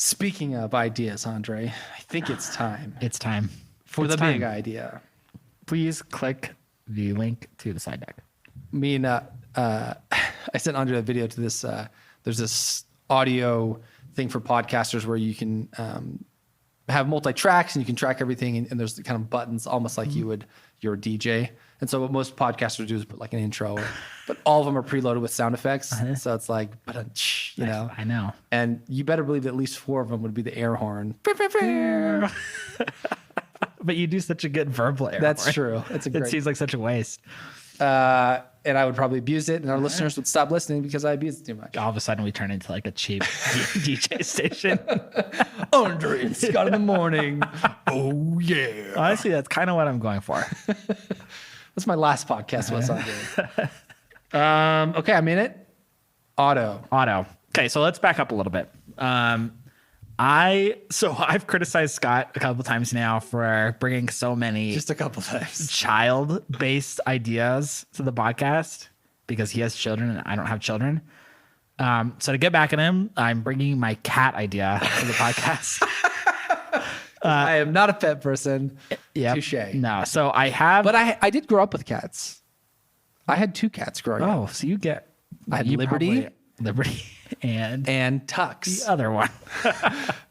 Speaking of ideas, Andre, I think it's time It's time. for It's the time. big idea. Please click the link to the slide deck. Me and I sent Andre a video to this. There's this audio thing for podcasters where you can have multi-tracks and you can track everything, and there's the kind of buttons almost like you're a DJ. And so what most podcasters do is put like an intro, but all of them are preloaded with sound effects. So it's like, you know. I know. And you better believe that at least 4 of them would be the air horn. But you do such a good verbal air That's horn. true. It's a great. It seems like such a waste. And I would probably abuse it, and our listeners would stop listening because I abuse it too much. All of a sudden, we turn into like a cheap DJ station. Andre and Scott in the morning. Oh yeah. Honestly, that's kind of what I'm going for. That's my last podcast. What's Andre? Okay, I'm in it. Otto. Okay, so let's back up a little bit. I've criticized Scott a couple times now for bringing so many Just a couple times. child-based ideas to the podcast because he has children and I don't have children. So to get back at him, I'm bringing my cat idea to the podcast. I am not a pet person. Yeah, Touche. No, so I have. But I did grow up with cats. I had 2 cats growing up. Oh, so you get. I had you Liberty. Liberty, and Tux. the other one.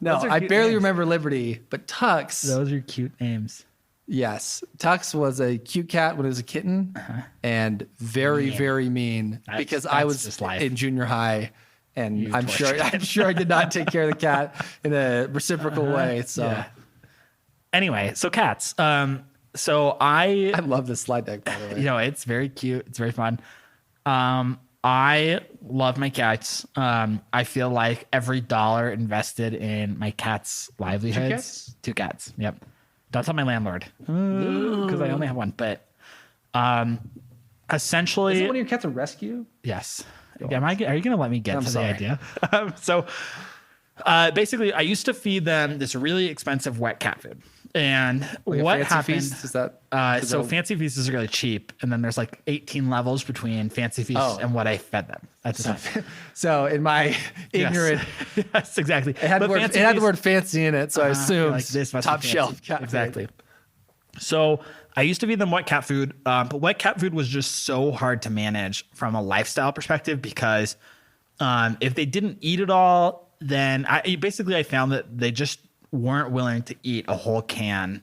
No, Those are I cute barely names. remember Liberty, but Tux. Those are cute names. Yes. Tux was a cute cat when it was a kitten and very, very mean because I that's was just life. in junior high and You I'm tortured sure I did not take care of the cat in a reciprocal way. So Yeah. Anyway, so cats. So I love this slide deck, by the way. it's very cute. It's very fun. I love my cats. I feel like every dollar invested in my cat's livelihoods. 2 cats. Yep. Don't tell my landlord because I only have one. But essentially, Is it one of your cats a rescue? yes. Are you going to let me get I'm to sorry. the idea? So basically, I used to feed them this really expensive wet cat food. And Like a what Fancy happened? Feast? Is that So Fancy Feast is really cheap, and then there's like 18 levels between Fancy Feast Oh. and what I fed them at the time. so in my ignorant, Yes, exactly. it had the word fancy in it, so I assumed like this must be top fancy. shelf cat food. Exactly. So I used to feed them wet cat food, but wet cat food was just so hard to manage from a lifestyle perspective because if they didn't eat it all, then I found that they just weren't willing to eat a whole can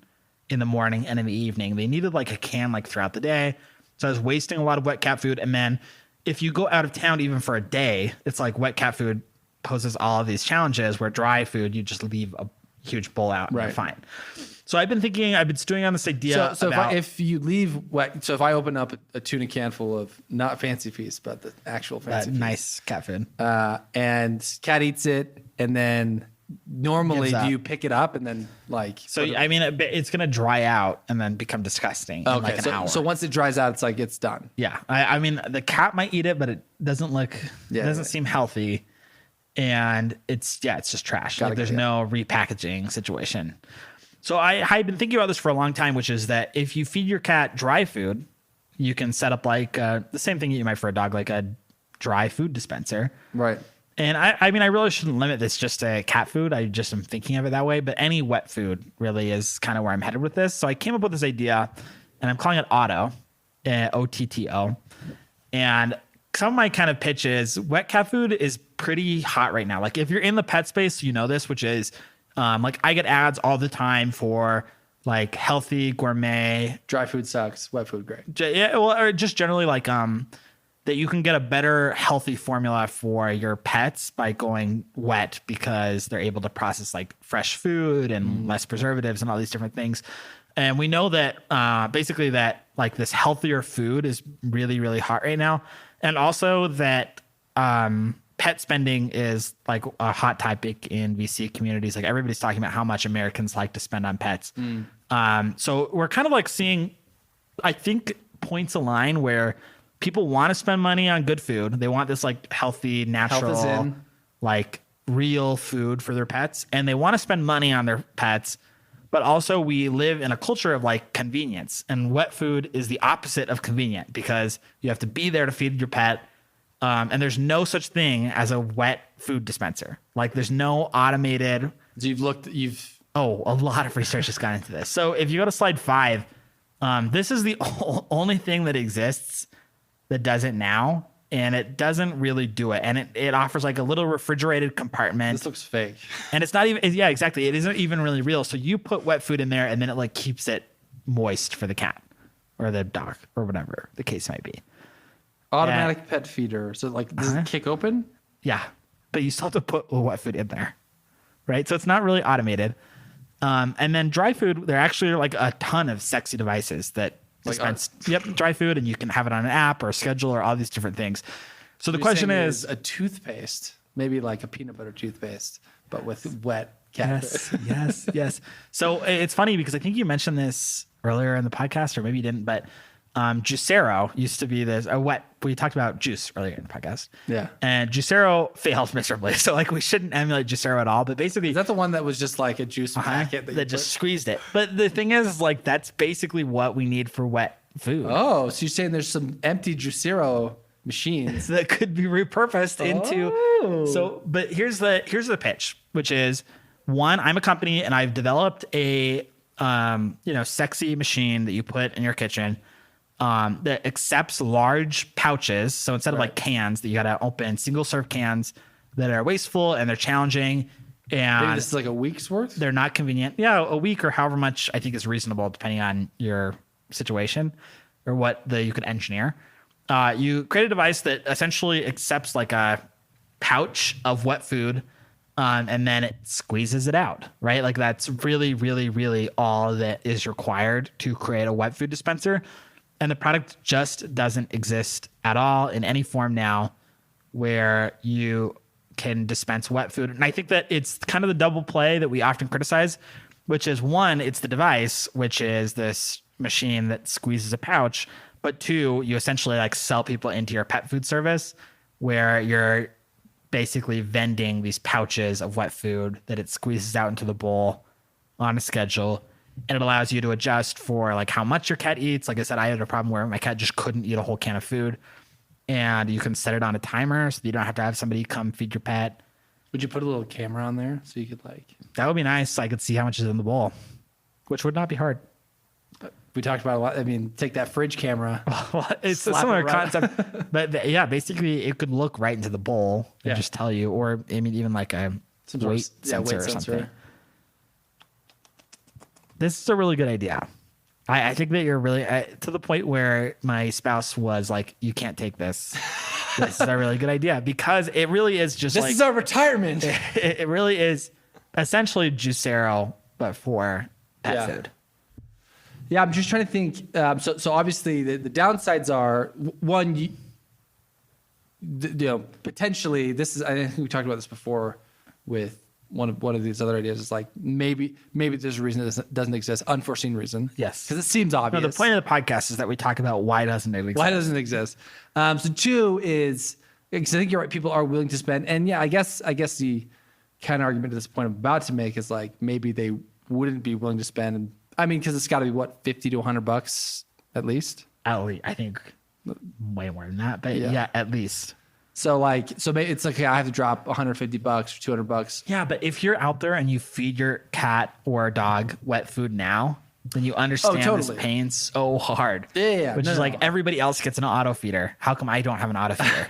in the morning and in the evening. They needed like a can like throughout the day. So I was wasting a lot of wet cat food. And then if you go out of town even for a day, it's like wet cat food poses all of these challenges where dry food, you just leave a huge bowl out and you're Right. fine. So I've been stewing on this idea. So about, if you leave wet, so if I open up a tuna can full of not Fancy Feast, but the actual Fancy Feast, nice cat food. and cat eats it, and then normally Gives up. do you pick it up and then like? So I mean, it's gonna dry out and then become disgusting in like an hour. So once it dries out, it's like it's done. Yeah, I mean, the cat might eat it, but it doesn't look, Yeah, it doesn't yeah. seem healthy, and it's just trash. Like there's no repackaging situation. So I've been thinking about this for a long time, which is that if you feed your cat dry food, you can set up like the same thing you might for a dog, like a dry food dispenser. Right. And I mean, I really shouldn't limit this just to cat food. I just am thinking of it that way. But any wet food really is kind of where I'm headed with this. So I came up with this idea, and I'm calling it Otto, OTTO. And some of my kind of pitch is wet cat food is pretty hot right now. Like if you're in the pet space, you know this, which is like I get ads all the time for like healthy gourmet. Dry food sucks. Wet food great. Yeah, well, or just generally like that you can get a better healthy formula for your pets by going wet because they're able to process like fresh food and less preservatives and all these different things. And we know that basically that like this healthier food is really, really hot right now. And also that pet spending is like a hot topic in VC communities. Like everybody's talking about how much Americans like to spend on pets. So we're kind of like seeing, I think, points align where people want to spend money on good food. They want this like healthy, natural, Health is in. like real food for their pets. And they want to spend money on their pets. But also we live in a culture of like convenience, and wet food is the opposite of convenient because you have to be there to feed your pet. And there's no such thing as a wet food dispenser. Like there's no automated. So you've A lot of research has gone into this. So if you go to slide 5, this is the only thing that exists that does it now. And it doesn't really do it. And it offers like a little refrigerated compartment. This looks fake. And it's not even, yeah, exactly. It isn't even really real. So you put wet food in there and then it like keeps it moist for the cat or the dog or whatever the case might be. Automatic pet feeder. So like, does it kick open? Yeah. But you still have to put wet food in there. Right. So it's not really automated. And then dry food, there actually are like a ton of sexy devices that dispense dry food, and you can have it on an app or a schedule or all these different things. So the question is a toothpaste, maybe like a peanut butter toothpaste, but with wet cat food. Yes. So it's funny because I think you mentioned this earlier in the podcast, or maybe you didn't, but Juicero used to be we talked about juice earlier in the podcast. Yeah. And Juicero failed miserably. So like we shouldn't emulate Juicero at all, but basically. Is that the one that was just like a juice packet that just squeezed it? But the thing is like, that's basically what we need for wet food. Oh, so you're saying there's some empty Juicero machines that could be repurposed into. So, but here's the pitch, which is one, I'm a company and I've developed a, sexy machine that you put in your kitchen. That accepts large pouches. So instead of like cans that you got to open, single serve cans that are wasteful and they're challenging. And maybe this is like a week's worth? They're not convenient. Yeah, a week or however much I think is reasonable depending on your situation or what you could engineer. You create a device that essentially accepts like a pouch of wet food and then it squeezes it out, right? Like that's really, really, really all that is required to create a wet food dispenser. And the product just doesn't exist at all in any form now where you can dispense wet food. And I think that it's kind of the double play that we often criticize, which is one, it's the device, which is this machine that squeezes a pouch. But two, you essentially like sell people into your pet food service where you're basically vending these pouches of wet food that it squeezes out into the bowl on a schedule. And it allows you to adjust for like how much your cat eats. Like I said, I had a problem where my cat just couldn't eat a whole can of food. And you can set it on a timer so that you don't have to have somebody come feed your pet. Would you put a little camera on there so you could like... That would be nice. So I could see how much is in the bowl, which would not be hard. But we talked about a lot. I mean, take that fridge camera. Well, it's a similar concept. But basically it could look right into the bowl and just tell you, or I mean, even like a weight sensor or something. This is a really good idea. I think that you're really to the point where my spouse was like, you can't take this. This is a really good idea because it really is just this is our retirement. It really is essentially Juicero, but for pet food. Yeah, I'm just trying to think. So obviously the downsides are one, potentially this is, I think we talked about this before with one of these other ideas is like maybe there's a reason it doesn't exist, unforeseen reason. Yes, because it seems obvious. No, the point of the podcast is that we talk about why doesn't it exist. Why doesn't it exist? So two is because I think you're right. People are willing to spend, and yeah, I guess the kind of argument to this point I'm about to make is like maybe they wouldn't be willing to spend. I mean, because it's got to be what, $50 to $100 at least. At least, I think way more than that, but yeah at least. So maybe it's like, okay, I have to drop $150 or $200. Yeah, but if you're out there and you feed your cat or dog wet food now, then you understand this pain so hard. Yeah. Which is like everybody else gets an auto feeder. How come I don't have an auto feeder?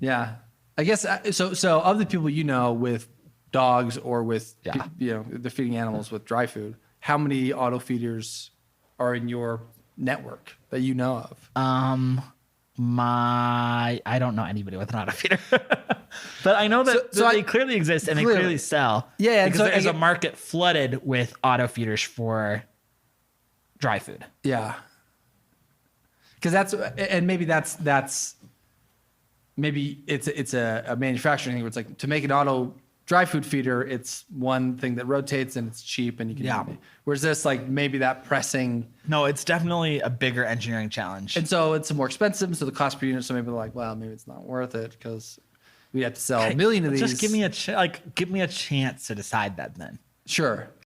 Yeah, I guess so. Of the people with dogs or with the feeding animals with dry food, how many auto feeders are in your network that you know of? I don't know anybody with an auto feeder, but I know that they clearly exist and they clearly sell. Yeah, because there's a market flooded with auto feeders for dry food. Yeah, because maybe it's a manufacturing thing where it's like to make an auto dry food feeder, it's one thing that rotates and it's cheap and you can. Whereas this, like maybe that pressing. No, it's definitely a bigger engineering challenge. And so it's more expensive. So the cost per unit. So maybe they're like, well, maybe it's not worth it because we have to sell a million of these. Just give me a chance to decide that then. Sure.